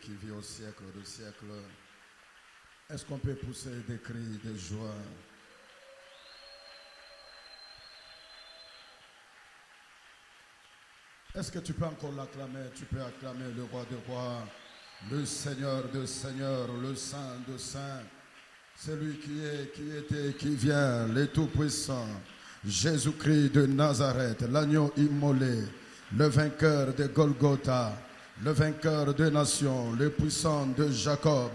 qui vit au siècle des siècles. Est-ce qu'on peut pousser des cris de joie? Est-ce que tu peux encore l'acclamer? Tu peux acclamer le roi de rois, le Seigneur de seigneurs, le Saint de saints, celui qui est, qui était, qui vient, le Tout-Puissant, Jésus-Christ de Nazareth, l'agneau immolé, le vainqueur de Golgotha, le vainqueur des nations, le puissant de Jacob.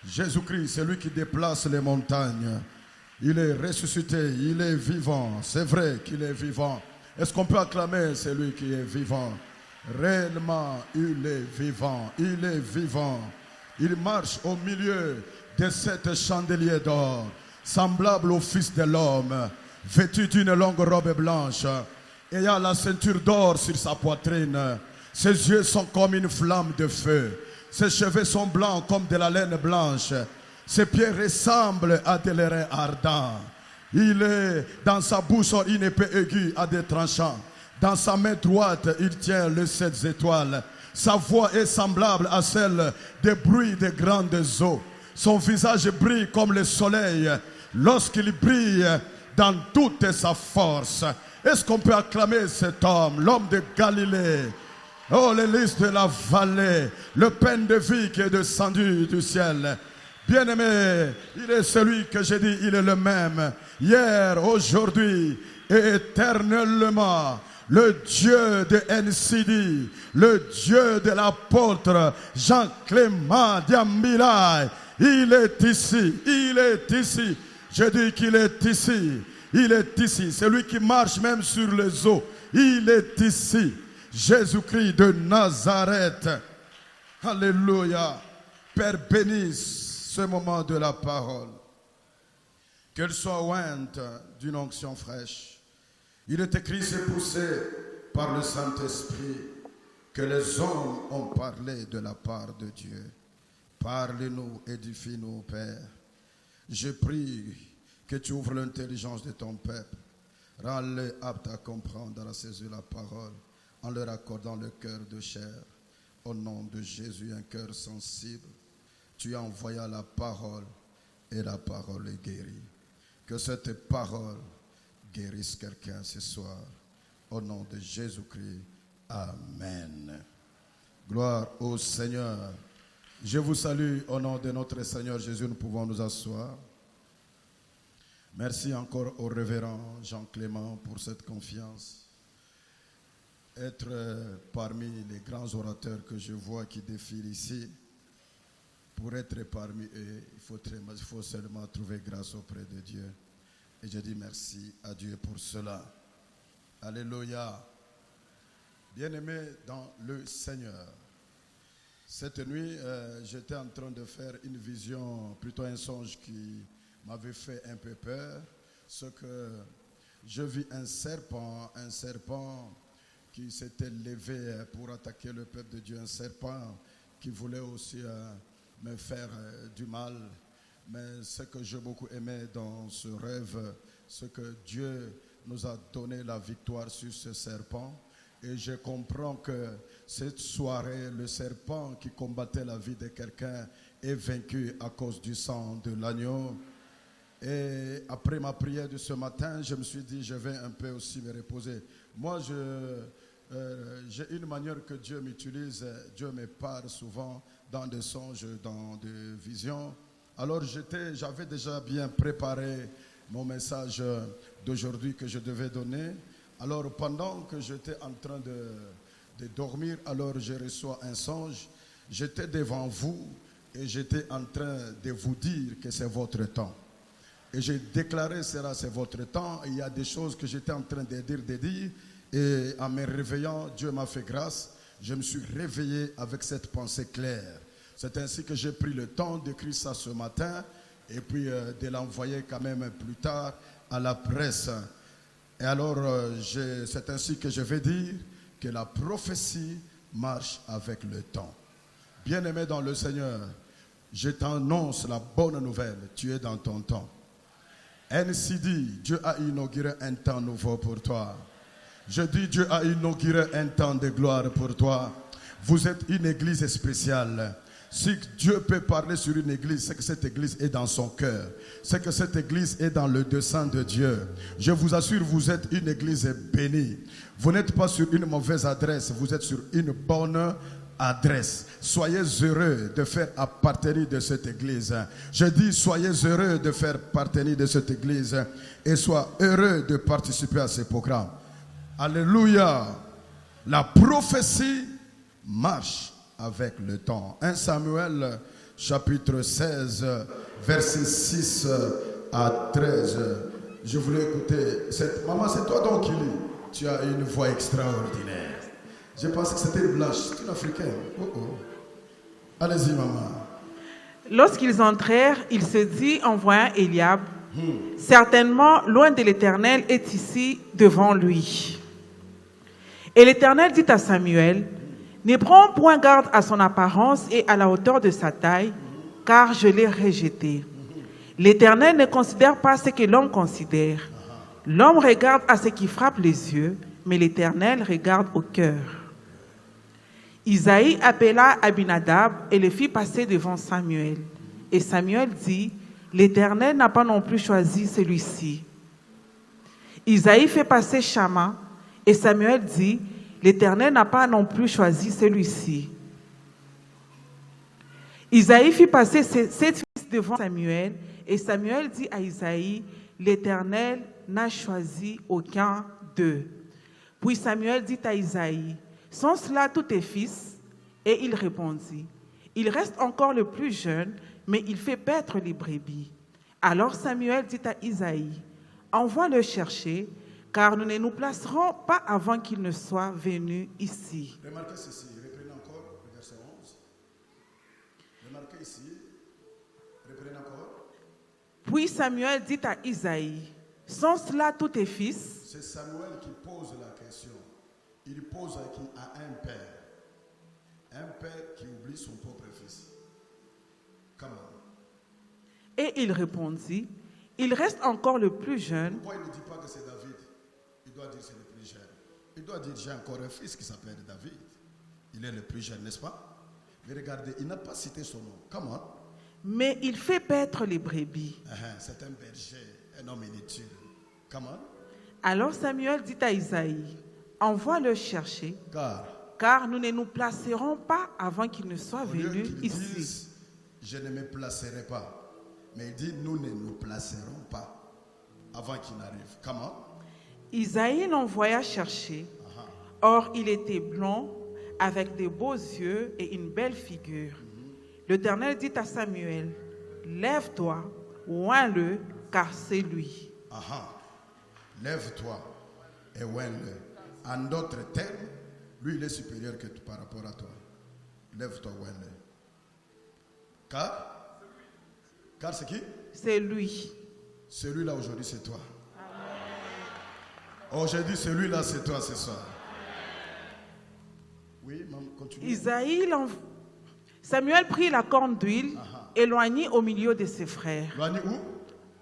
Jésus-Christ, c'est lui qui déplace les montagnes. Il est ressuscité, il est vivant. C'est vrai qu'il est vivant. Est-ce qu'on peut acclamer celui qui est vivant? Réellement, il est vivant. Il est vivant. Il marche au milieu de cet chandelier d'or, semblable au Fils de l'homme, vêtu d'une longue robe blanche, ayant la ceinture d'or sur sa poitrine. Ses yeux sont comme une flamme de feu. Ses cheveux sont blancs comme de la laine blanche. Ses pieds ressemblent à des lérins ardents. Il est dans sa bouche une épée aiguë à des tranchants. Dans sa main droite, il tient les 7 étoiles. Sa voix est semblable à celle des bruits des grandes eaux. Son visage brille comme le soleil lorsqu'il brille dans toute sa force. Est-ce qu'on peut acclamer cet homme, l'homme de Galilée? Oh, les lys de la vallée, le pain de vie qui est descendu du ciel. Bien-aimé, il est celui que j'ai dit, il est le même, hier, aujourd'hui et éternellement. Le Dieu de NCD, le Dieu de l'apôtre Jean-Clément Diambilay, il est ici, il est ici. Je dis qu'il est ici, il est ici. C'est lui qui marche même sur les eaux, il est ici. Jésus-Christ de Nazareth. Alléluia. Père, bénisse ce moment de la parole. Qu'elle soit ointe d'une onction fraîche. Il est écrit, c'est poussé par le Saint-Esprit que les hommes ont parlé de la part de Dieu. Parle-nous, édifie-nous, Père. Je prie que tu ouvres l'intelligence de ton peuple. Rends-les aptes à comprendre, à saisir la parole, en leur accordant le cœur de chair. Au nom de Jésus, un cœur sensible. Tu as envoyé la parole et la parole est guérie. Que cette parole guérisse quelqu'un ce soir. Au nom de Jésus-Christ. Amen. Gloire au Seigneur. Je vous salue au nom de notre Seigneur Jésus. Nous pouvons nous asseoir. Merci encore au révérend Jean-Clément pour cette confiance. Être parmi les grands orateurs que je vois qui défilent ici, pour être parmi eux, il faut seulement trouver grâce auprès de Dieu. Et je dis merci à Dieu pour cela. Alléluia. Bien-aimé dans le Seigneur, cette nuit, j'étais en train de faire une vision, plutôt un songe qui m'avait fait un peu peur. Ce que je vis un serpent qui s'était levé pour attaquer le peuple de Dieu, un serpent qui voulait aussi me faire du mal. Mais ce que j'ai beaucoup aimé dans ce rêve, c'est que Dieu nous a donné la victoire sur ce serpent. Et je comprends que cette soirée, le serpent qui combattait la vie de quelqu'un est vaincu à cause du sang de l'agneau. Et après ma prière de ce matin, je me suis dit, je vais un peu aussi me reposer. Moi, j'ai une manière que Dieu m'utilise. Dieu me parle souvent dans des songes, dans des visions. Alors j'avais déjà bien préparé mon message d'aujourd'hui que je devais donner. Alors pendant que j'étais en train de dormir, alors je reçois un songe. J'étais devant vous et j'étais en train de vous dire que c'est votre temps. Et j'ai déclaré, c'est votre temps. Il y a des choses que j'étais en train de dire. Et en me réveillant, Dieu m'a fait grâce. Je me suis réveillé avec cette pensée claire. C'est ainsi que j'ai pris le temps d'écrire ça ce matin. Et puis de l'envoyer quand même plus tard à la presse. Et alors, c'est ainsi que je vais dire que la prophétie marche avec le temps. Bien-aimé dans le Seigneur, je t'annonce la bonne nouvelle. Tu es dans ton temps. NCD, Dieu a inauguré un temps nouveau pour toi. Je dis, Dieu a inauguré un temps de gloire pour toi. Vous êtes une église spéciale. Si Dieu peut parler sur une église, c'est que cette église est dans son cœur. C'est que cette église est dans le dessein de Dieu. Je vous assure, vous êtes une église bénie. Vous n'êtes pas sur une mauvaise adresse, vous êtes sur une bonne adresse. Soyez heureux de faire appartenir de cette église. Je dis, soyez heureux de faire partenir de cette église et soyez heureux de participer à ces programmes. Alléluia. La prophétie marche avec le temps. 1 Samuel chapitre 16 verset 6 à 13. Je voulais écouter cette maman, c'est toi donc qui lis. Tu as une voix extraordinaire. Je pensais que c'était une blanche, c'est une africaine. Allez-y maman. Lorsqu'ils entrèrent, il se dit en voyant Eliab, certainement loin de l'Éternel est ici devant lui. Et l'Éternel dit à Samuel, ne prends point garde à son apparence et à la hauteur de sa taille, car je l'ai rejeté. L'Éternel ne considère pas ce que l'homme considère. L'homme regarde à ce qui frappe les yeux, mais l'Éternel regarde au cœur. Isaïe appela Abinadab et le fit passer devant Samuel. Et Samuel dit, l'Éternel n'a pas non plus choisi celui-ci. Isaïe fait passer Shama, et Samuel dit, l'Éternel n'a pas non plus choisi celui-ci. Isaïe fit passer sept fils devant Samuel, et Samuel dit à Isaïe, l'Éternel n'a choisi aucun d'eux. Puis Samuel dit à Isaïe, sont cela tous tes fils? Et il répondit, il reste encore le plus jeune, mais il fait paître les brebis. Alors Samuel dit à Isaïe, envoie-le chercher, car nous ne nous placerons pas avant qu'il ne soit venu ici. Remarquez ceci, reprenez encore le verset 11. Remarquez ici, reprenez encore. Puis Samuel dit à Isaïe, sont cela tous tes fils? C'est Samuel qui pose la question. Il pose à un père. Un père qui oublie son propre fils. Comment? Et il répondit, il reste encore le plus jeune. Pourquoi il ne dit pas que c'est David? Il doit dire c'est le plus jeune. Il doit dire j'ai encore un fils qui s'appelle David. Il est le plus jeune, n'est-ce pas? Mais regardez, il n'a pas cité son nom. Comment? Mais il fait paître les brebis. C'est un berger, un homme inutile. Comment? Alors Samuel dit à Isaïe, envoie-le chercher, car nous ne nous placerons pas avant qu'il ne soit venu ici. Dise, je ne me placerai pas. Mais il dit, nous ne nous placerons pas avant qu'il n'arrive. Comment? Isaïe l'envoya chercher. Or, il était blond, avec de beaux yeux et une belle figure. L'Éternel dit à Samuel, lève-toi, oins-le, car c'est lui. Lève-toi et oins-le. En d'autres termes, lui, il est supérieur que par rapport à toi. Lève-toi, oins-le. Car c'est qui? C'est lui. Celui-là aujourd'hui, c'est toi. Aujourd'hui, celui-là, c'est toi ce soir. Oui, maman, continue. Samuel prit la corne d'huile, éloignit au milieu de ses frères. Éloigné où?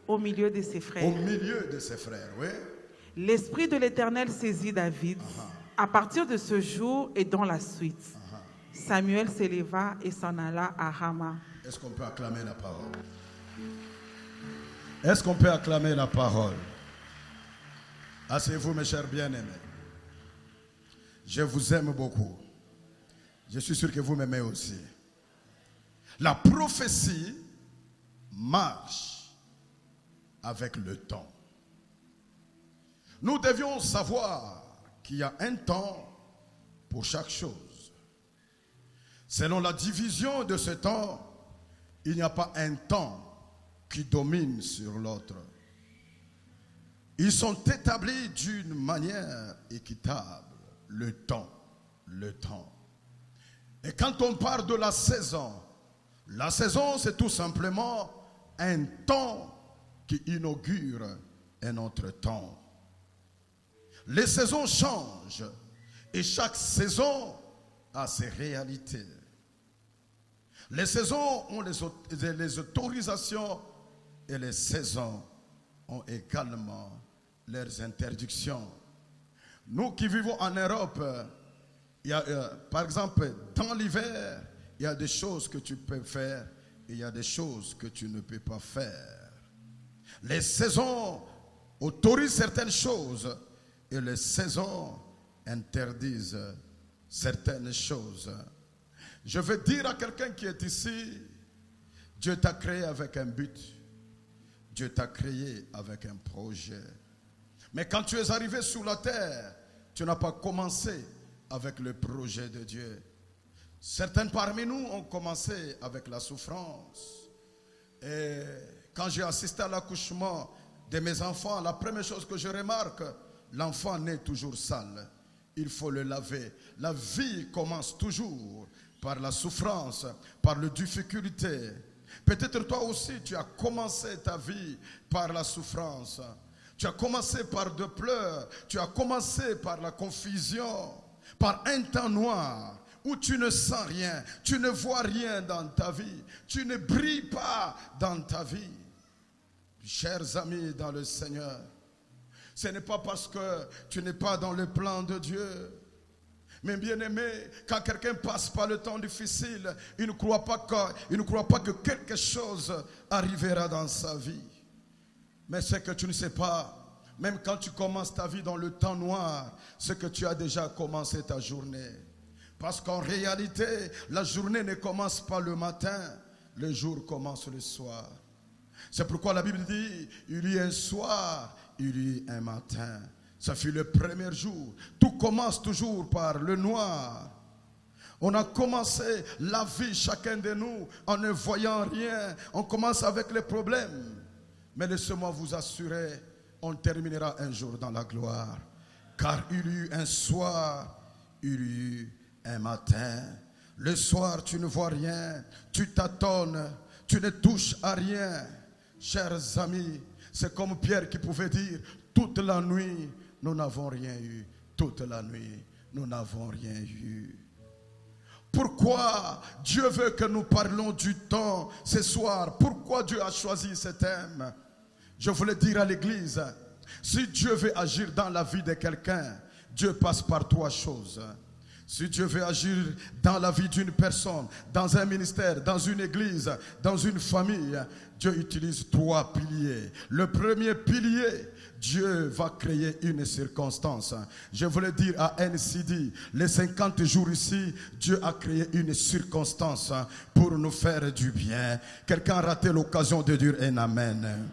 Au milieu de ses frères. Au milieu de ses frères, oui. L'Esprit de l'Éternel saisit David. À partir de ce jour et dans la suite, Samuel s'éleva et s'en alla à Rama. Est-ce qu'on peut acclamer la parole? Est-ce qu'on peut acclamer la parole? Asseyez-vous, mes chers bien-aimés. Je vous aime beaucoup. Je suis sûr que vous m'aimez aussi. La prophétie marche avec le temps. Nous devions savoir qu'il y a un temps pour chaque chose. Selon la division de ce temps, il n'y a pas un temps qui domine sur l'autre. Ils sont établis d'une manière équitable. Le temps. Et quand on parle de la saison c'est tout simplement un temps qui inaugure un autre temps. Les saisons changent et chaque saison a ses réalités. Les saisons ont les autorisations et les saisons ont également leurs interdictions. Nous qui vivons en Europe, il y a, par exemple, dans l'hiver, il y a des choses que tu peux faire et il y a des choses que tu ne peux pas faire. Les saisons autorisent certaines choses et les saisons interdisent certaines choses. Je veux dire à quelqu'un qui est ici, Dieu t'a créé avec un but. Dieu t'a créé avec un projet. Mais quand tu es arrivé sur la terre, tu n'as pas commencé avec le projet de Dieu. Certains parmi nous ont commencé avec la souffrance. Et quand j'ai assisté à l'accouchement de mes enfants, la première chose que je remarque, l'enfant naît toujours sale. Il faut le laver. La vie commence toujours par la souffrance, par les difficultés. Peut-être toi aussi, tu as commencé ta vie par la souffrance. Tu as commencé par des pleurs. Tu as commencé par la confusion, par un temps noir où tu ne sens rien, tu ne vois rien dans ta vie, tu ne brilles pas dans ta vie. Chers amis dans le Seigneur, ce n'est pas parce que tu n'es pas dans le plan de Dieu. Mais bien aimé, quand quelqu'un passe par le temps difficile, il ne croit pas que quelque chose arrivera dans sa vie. Mais c'est que tu ne sais pas, même quand tu commences ta vie dans le temps noir, c'est que tu as déjà commencé ta journée. Parce qu'en réalité, la journée ne commence pas le matin, le jour commence le soir. C'est pourquoi la Bible dit, il y a un soir, il y a un matin. Ça fut le premier jour. Tout commence toujours par le noir. On a commencé la vie, chacun de nous, en ne voyant rien. On commence avec les problèmes. Mais laissez-moi vous assurer, on terminera un jour dans la gloire. Car il y eut un soir, il y eut un matin. Le soir, tu ne vois rien, tu tâtonnes, tu ne touches à rien. Chers amis, c'est comme Pierre qui pouvait dire, toute la nuit, nous n'avons rien eu. Toute la nuit, nous n'avons rien eu. Pourquoi Dieu veut que nous parlons du temps ce soir? Pourquoi Dieu a choisi ce thème? Je voulais dire à l'église, si Dieu veut agir dans la vie de quelqu'un, Dieu passe par trois choses. Si Dieu veut agir dans la vie d'une personne, dans un ministère, dans une église, dans une famille, Dieu utilise trois piliers. Le premier pilier, Dieu va créer une circonstance. Je voulais dire à NCD, les 50 jours ici, Dieu a créé une circonstance pour nous faire du bien. Quelqu'un a raté l'occasion de dire un amen.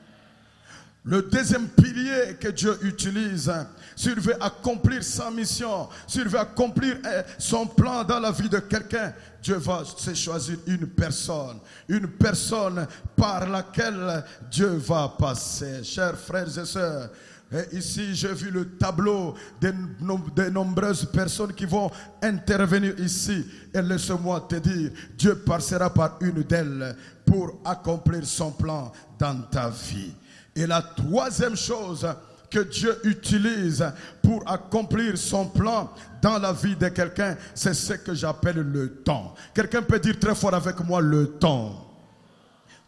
Le deuxième pilier que Dieu utilise, s'il veut accomplir sa mission, s'il veut accomplir son plan dans la vie de quelqu'un, Dieu va se choisir une personne par laquelle Dieu va passer. Chers frères et sœurs, et ici j'ai vu le tableau de nombreuses personnes qui vont intervenir ici. Et laisse-moi te dire, Dieu passera par une d'elles pour accomplir son plan dans ta vie. Et la troisième chose que Dieu utilise pour accomplir son plan dans la vie de quelqu'un, c'est ce que j'appelle le temps. Quelqu'un peut dire très fort avec moi, le temps.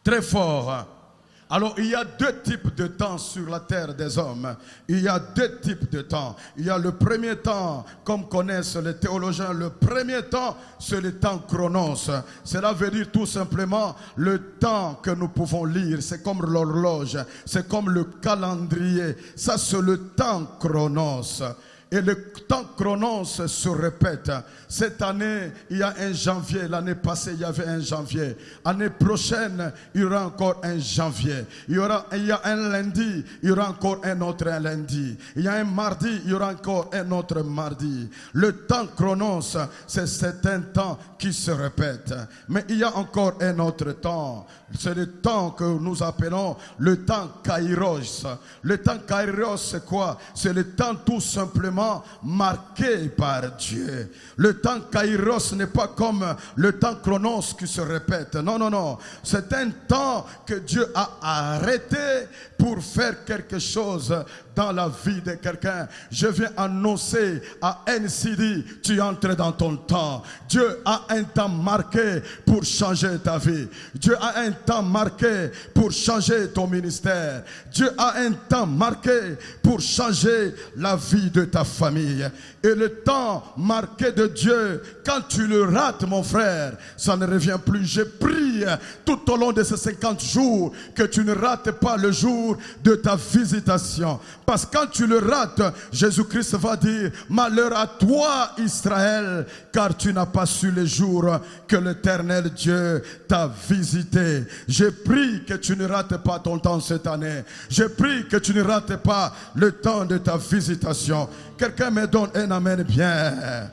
Très fort. Alors, il y a deux types de temps sur la terre des hommes. Il y a deux types de temps. Il y a le premier temps, comme connaissent les théologiens, le premier temps, c'est le temps chronos. Cela veut dire tout simplement le temps que nous pouvons lire. C'est comme l'horloge, c'est comme le calendrier. Ça, c'est le temps chronos. Et le temps chronos se répète. Cette année, il y a un janvier. L'année passée, il y avait un janvier. L'année prochaine, il y aura encore un janvier. Il y a un lundi, il y aura encore un autre lundi. Il y a un mardi, il y aura encore un autre mardi. Le temps chronos, c'est un temps qui se répète. Mais il y a encore un autre temps. C'est le temps que nous appelons le temps kairos. Le temps kairos, c'est quoi? C'est le temps tout simplement marqué par Dieu. Le temps kairos n'est pas comme le temps chronos qui se répète. Non, non, non. C'est un temps que Dieu a arrêté pour faire quelque chose dans la vie de quelqu'un. Je viens annoncer à NCD, tu entres dans ton temps. Dieu a un temps marqué pour changer ta vie. Dieu a un temps marqué pour changer ton ministère. Dieu a un temps marqué pour changer la vie de ta famille. Et le temps marqué de Dieu, quand tu le rates, mon frère, ça ne revient plus. Je prie tout au long de ces 50 jours que tu ne rates pas le jour de ta visitation. Parce que quand tu le rates, Jésus-Christ va dire, malheur à toi Israël, car tu n'as pas su les jours que l'Éternel Dieu t'a visité. Je prie que tu ne rates pas ton temps cette année. Je prie que tu ne rates pas le temps de ta visitation. Quelqu'un me donne un amen bien.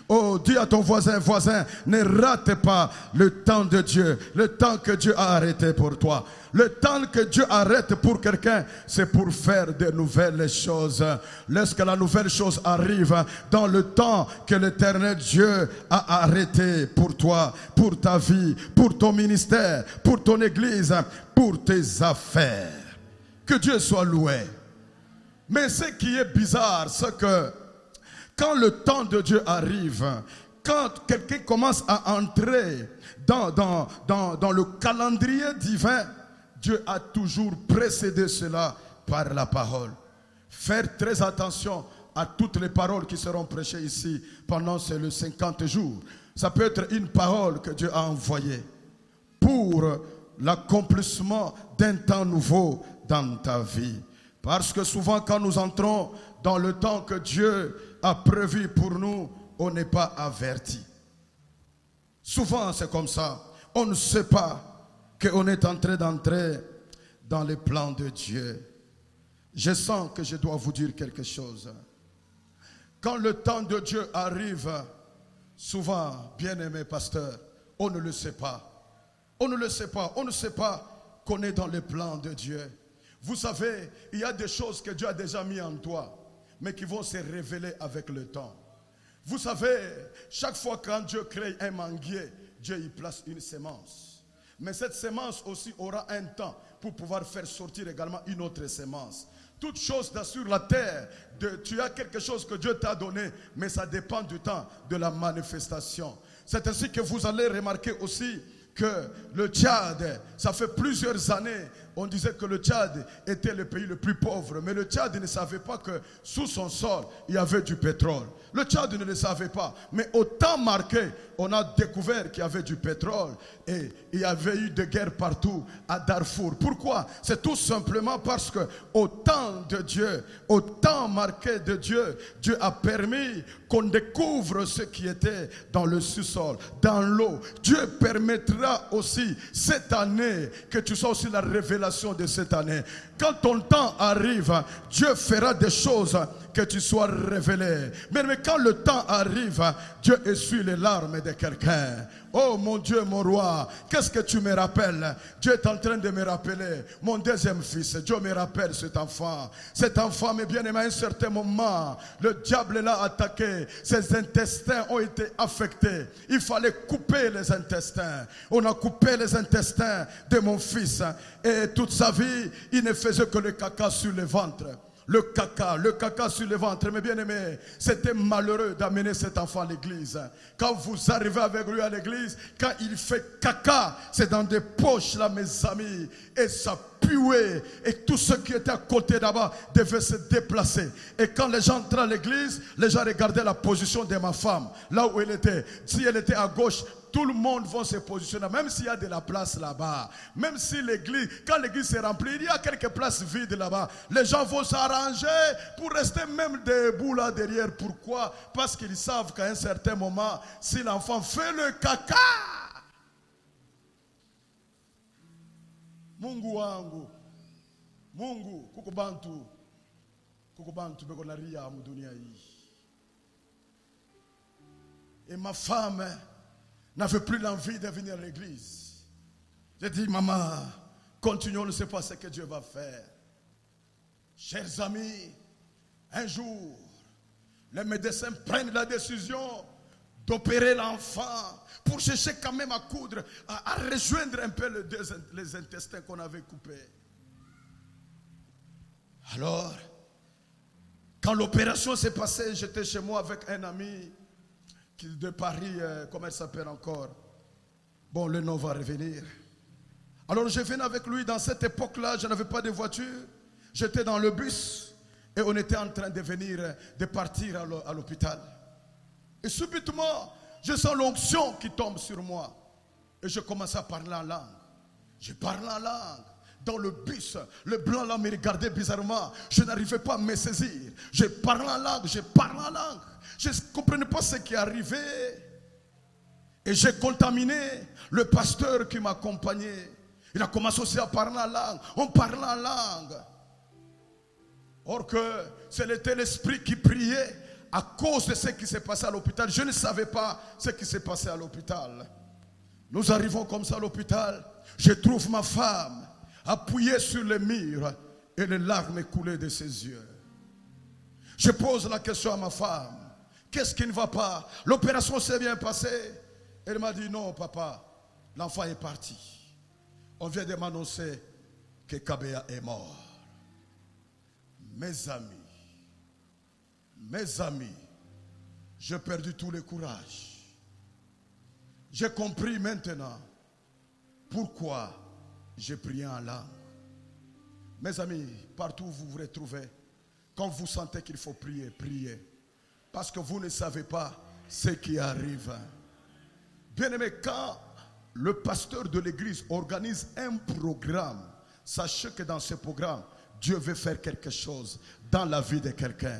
Oh, dis à ton voisin, ne rate pas le temps de Dieu, le temps que Dieu a arrêté pour toi. Le temps que Dieu arrête pour quelqu'un, c'est pour faire de nouvelles choses. Lorsque la nouvelle chose arrive dans le temps que l'Éternel Dieu a arrêté pour toi, pour ta vie, pour ton ministère, pour ton église, pour tes affaires. Que Dieu soit loué. Mais ce qui est bizarre, c'est que quand le temps de Dieu arrive, quand quelqu'un commence à entrer dans le calendrier divin, Dieu a toujours précédé cela par la parole. Faire très attention à toutes les paroles qui seront prêchées ici pendant ces 50 jours. Ça peut être une parole que Dieu a envoyée pour l'accomplissement d'un temps nouveau dans ta vie. Parce que souvent quand nous entrons dans le temps que Dieu a prévu pour nous, on n'est pas averti. Souvent c'est comme ça. On ne sait pas qu'on est en train d'entrer dans les plans de Dieu. Je sens que je dois vous dire quelque chose. Quand le temps de Dieu arrive, souvent, bien-aimé pasteur, on ne le sait pas. On ne le sait pas. On ne sait pas qu'on est dans les plans de Dieu. Vous savez, il y a des choses que Dieu a déjà mis en toi, mais qui vont se révéler avec le temps. Vous savez, chaque fois quand Dieu crée un manguier, Dieu y place une sémence. Mais cette sémence aussi aura un temps pour pouvoir faire sortir également une autre sémence. Toute chose sur la terre, tu as quelque chose que Dieu t'a donné, mais ça dépend du temps de la manifestation. C'est ainsi que vous allez remarquer aussi que le Tchad, ça fait plusieurs années, on disait que le Tchad était le pays le plus pauvre. Mais le Tchad ne savait pas que sous son sol, il y avait du pétrole. Le Tchad ne le savait pas. Mais au temps marqué, on a découvert qu'il y avait du pétrole. Et il y avait eu des guerres partout à Darfour. Pourquoi? C'est tout simplement parce que au temps de Dieu, au temps marqué de Dieu, Dieu a permis qu'on découvre ce qui était dans le sous-sol, dans l'eau. Dieu permettra aussi cette année que tu sois aussi la révélation de cette année. Quand ton temps arrive, Dieu fera des choses que tu sois révélé. Mais quand le temps arrive, Dieu essuie les larmes de quelqu'un. Oh mon Dieu, mon roi, qu'est-ce que tu me rappelles? Dieu est en train de me rappeler mon deuxième fils. Dieu me rappelle cet enfant. Cet enfant, mais bien aimé, à un certain moment, le diable l'a attaqué. Ses intestins ont été affectés. Il fallait couper les intestins. On a coupé les intestins de mon fils. Et toute sa vie, il ne faisait que le caca sur le ventre. Le caca sur le ventre. Mais bien aimé, c'était malheureux d'amener cet enfant à l'église. Quand vous arrivez avec lui à l'église, quand il fait caca, c'est dans des poches là, mes amis, et ça puait, et tous ceux qui étaient à côté là-bas devaient se déplacer. Et quand les gens entraient à l'église, les gens regardaient la position de ma femme, là où elle était. Si elle était à gauche, tout le monde va se positionner, même s'il y a de la place là-bas. Même si l'église, quand l'église est remplie, il y a quelques places vides là-bas. Les gens vont s'arranger pour rester même debout là derrière. Pourquoi? Parce qu'ils savent qu'à un certain moment, si l'enfant fait le caca, Mungu wangu, Mungu, kukubantu beko na ria mu dunia hii. Et ma femme n'avait plus l'envie de venir à l'église. J'ai dit, maman, continuons, on ne sait pas ce que Dieu va faire. Chers amis, un jour, les médecins prennent la décision d'opérer l'enfant pour chercher quand même à coudre, à rejoindre un peu les intestins qu'on avait coupés. Alors, quand l'opération s'est passée, j'étais chez moi avec un ami de Paris, comment elle s'appelle encore? Bon, le nom va revenir. Alors je venais avec lui. Dans cette époque-là, je n'avais pas de voiture. J'étais dans le bus et on était en train de partir à l'hôpital. Et subitement, je sens l'onction qui tombe sur moi. Et je commence à parler en langue. Je parle en langue. Dans le bus, le blanc là me regardait bizarrement. Je n'arrivais pas à me saisir. Je parle en langue, je parle en langue. Je ne comprenais pas ce qui arrivait. Et j'ai contaminé le pasteur qui m'accompagnait. Il a commencé aussi à parler en langue. On parlait en langue. Or que c'était l'esprit qui priait à cause de ce qui s'est passé à l'hôpital. Je ne savais pas ce qui s'est passé à l'hôpital. Nous arrivons comme ça à l'hôpital. Je trouve ma femme appuyée sur le mur et les larmes coulaient de ses yeux. Je pose la question à ma femme. Qu'est-ce qui ne va pas? L'opération s'est bien passée. Elle m'a dit non papa, l'enfant est parti. On vient de m'annoncer que Kabea est mort. Mes amis, j'ai perdu tout le courage. J'ai compris maintenant pourquoi j'ai prié en langue. Mes amis, partout où vous vous retrouvez, quand vous sentez qu'il faut prier, priez. Parce que vous ne savez pas ce qui arrive. Bien-aimé, quand le pasteur de l'église organise un programme, sachez que dans ce programme, Dieu veut faire quelque chose dans la vie de quelqu'un.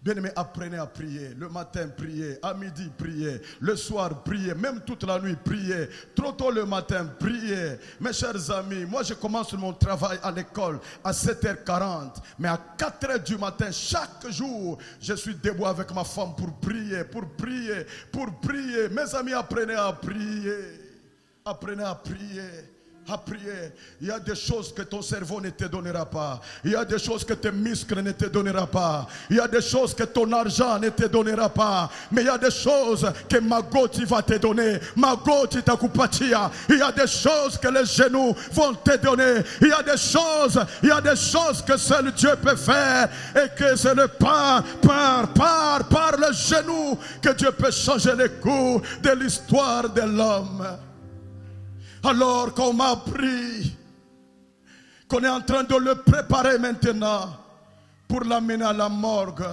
Bien-aimé, apprenez à prier. Le matin, priez. À midi, priez. Le soir, priez. Même toute la nuit, priez. Trop tôt le matin, priez. Mes chers amis, moi je commence mon travail à l'école à 7h40. Mais à 4h du matin, chaque jour, je suis debout avec ma femme pour prier, pour prier, pour prier. Mes amis, apprenez à prier. Apprenez à prier. À prier. Il y a des choses que ton cerveau ne te donnera pas. Il y a des choses que tes muscles ne te donneront pas. Il y a des choses que ton argent ne te donnera pas. Mais il y a des choses que Magoti va te donner. Magoti takupatia. Il y a des choses que les genoux vont te donner. Il y a des choses que seul Dieu peut faire. Et que c'est le par le genou que Dieu peut changer le cours de l'histoire de l'homme. Alors qu'on m'a appris qu'on est en train de le préparer maintenant pour l'amener à la morgue.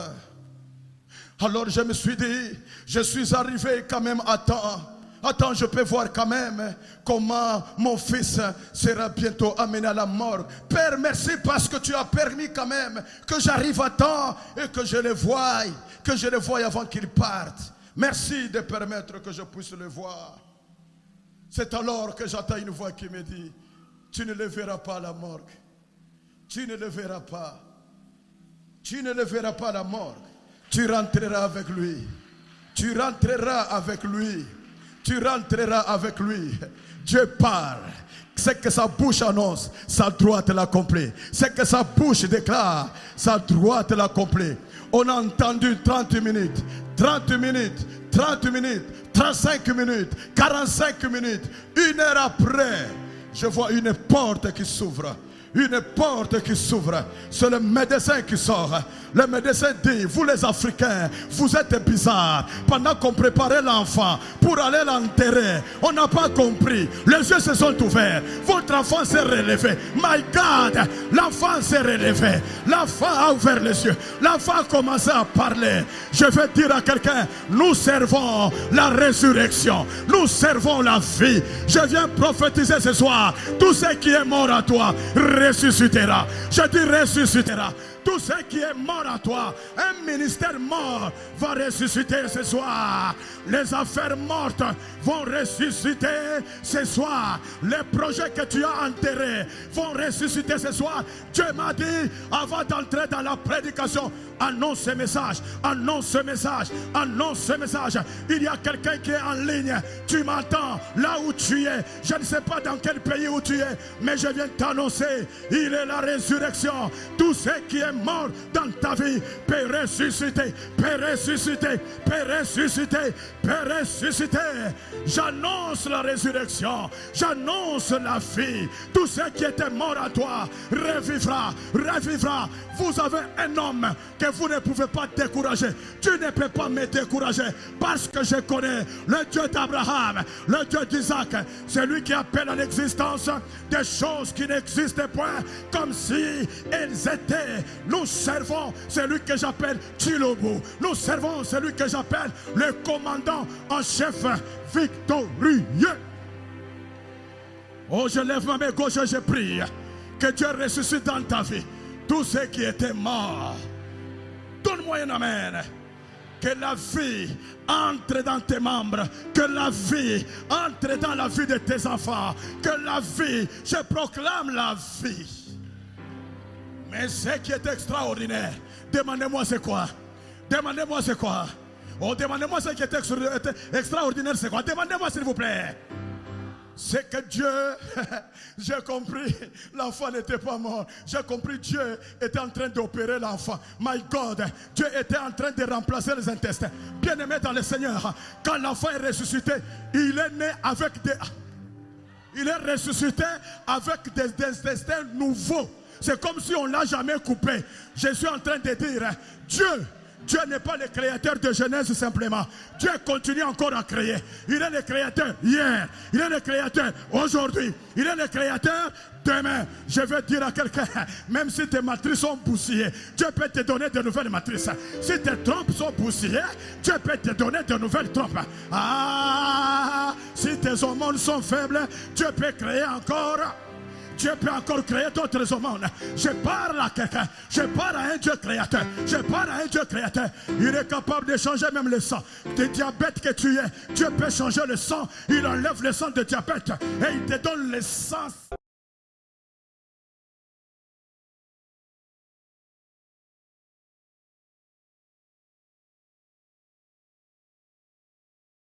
Alors je me suis dit, je suis arrivé quand même à temps. Attends, je peux voir quand même comment mon fils sera bientôt amené à la morgue. Père, merci parce que tu as permis quand même que j'arrive à temps et que je le voie avant qu'il parte. Merci de permettre que je puisse le voir. C'est alors que j'entends une voix qui me dit, tu ne le verras pas à la morgue. Tu ne le verras pas. Tu ne le verras pas à la morgue. Tu rentreras avec lui. Tu rentreras avec lui. Tu rentreras avec lui. Dieu parle. Ce que sa bouche annonce, sa droite l'accomplit. Ce que sa bouche déclare, sa droite l'accomplit. On a entendu 30 minutes, 30 minutes, 30 minutes, 35 minutes, 45 minutes. 1 heure après, je vois une porte qui s'ouvre. Une porte qui s'ouvre. C'est le médecin qui sort. Le médecin dit, vous les Africains, vous êtes bizarres. Pendant qu'on préparait l'enfant pour aller l'enterrer, on n'a pas compris. Les yeux se sont ouverts. Votre enfant s'est relevé. My God, l'enfant s'est relevé. L'enfant a ouvert les yeux. L'enfant a commencé à parler. Je vais dire à quelqu'un, nous servons la résurrection. Nous servons la vie. Je viens prophétiser ce soir. Tout ce qui est mort à toi ressuscitera. Je dis ressuscitera. Tout ce qui est mort à toi, un ministère mort va ressusciter ce soir. Les affaires mortes vont ressusciter ce soir. Les projets que tu as enterrés vont ressusciter ce soir. Dieu m'a dit, avant d'entrer dans la prédication, annonce ce message, annonce ce message, annonce ce message. Il y a quelqu'un qui est en ligne. Tu m'entends là où tu es. Je ne sais pas dans quel pays où tu es, mais je viens t'annoncer, il est la résurrection. Tout ce qui est était mort dans ta vie peut ressusciter, peut ressusciter, peut ressusciter, peut ressusciter. J'annonce la résurrection, j'annonce la vie. Tout ce qui était mort à toi revivra, revivra. Vous avez un homme que vous ne pouvez pas décourager. Tu ne peux pas me décourager parce que je connais le Dieu d'Abraham, le Dieu d'Isaac. C'est lui qui appelle à l'existence des choses qui n'existent point comme si elles étaient. Nous servons celui que j'appelle Chilobu. Nous servons celui que j'appelle le commandant en chef victorieux. Oh, je lève ma main gauche et je prie que Dieu ressuscite dans ta vie tout ce qui était mort. Donne-moi un amen. Que la vie entre dans tes membres, que la vie entre dans la vie de tes enfants, que la vie, je proclame la vie. Mais ce qui est extraordinaire, demandez-moi c'est quoi? Demandez-moi c'est quoi? Oh, demandez-moi ce qui est extraordinaire, c'est quoi? Demandez-moi s'il vous plaît. C'est que Dieu, j'ai compris, l'enfant n'était pas mort. J'ai compris, Dieu était en train d'opérer l'enfant. My God, Dieu était en train de remplacer les intestins. Bien-aimé dans le Seigneur, quand l'enfant est ressuscité, il est né avec des... Il est ressuscité avec des intestins nouveaux. C'est comme si on ne l'a jamais coupé. Je suis en train de dire, Dieu n'est pas le créateur de Genèse simplement. Dieu continue encore à créer. Il est le créateur hier. Il est le créateur aujourd'hui. Il est le créateur demain. Je veux dire à quelqu'un, même si tes matrices sont bousillées, Dieu peut te donner de nouvelles matrices. Si tes trompes sont bousillées, Dieu peut te donner de nouvelles trompes. Ah, si tes hormones sont faibles, Dieu peut créer encore. Dieu peut encore créer d'autres hormones. Je parle à quelqu'un. Je parle à un Dieu créateur. Je parle à un Dieu créateur. Il est capable de changer même le sang. De diabète que tu es, Dieu peut changer le sang. Il enlève le sang de diabète et il te donne le sang.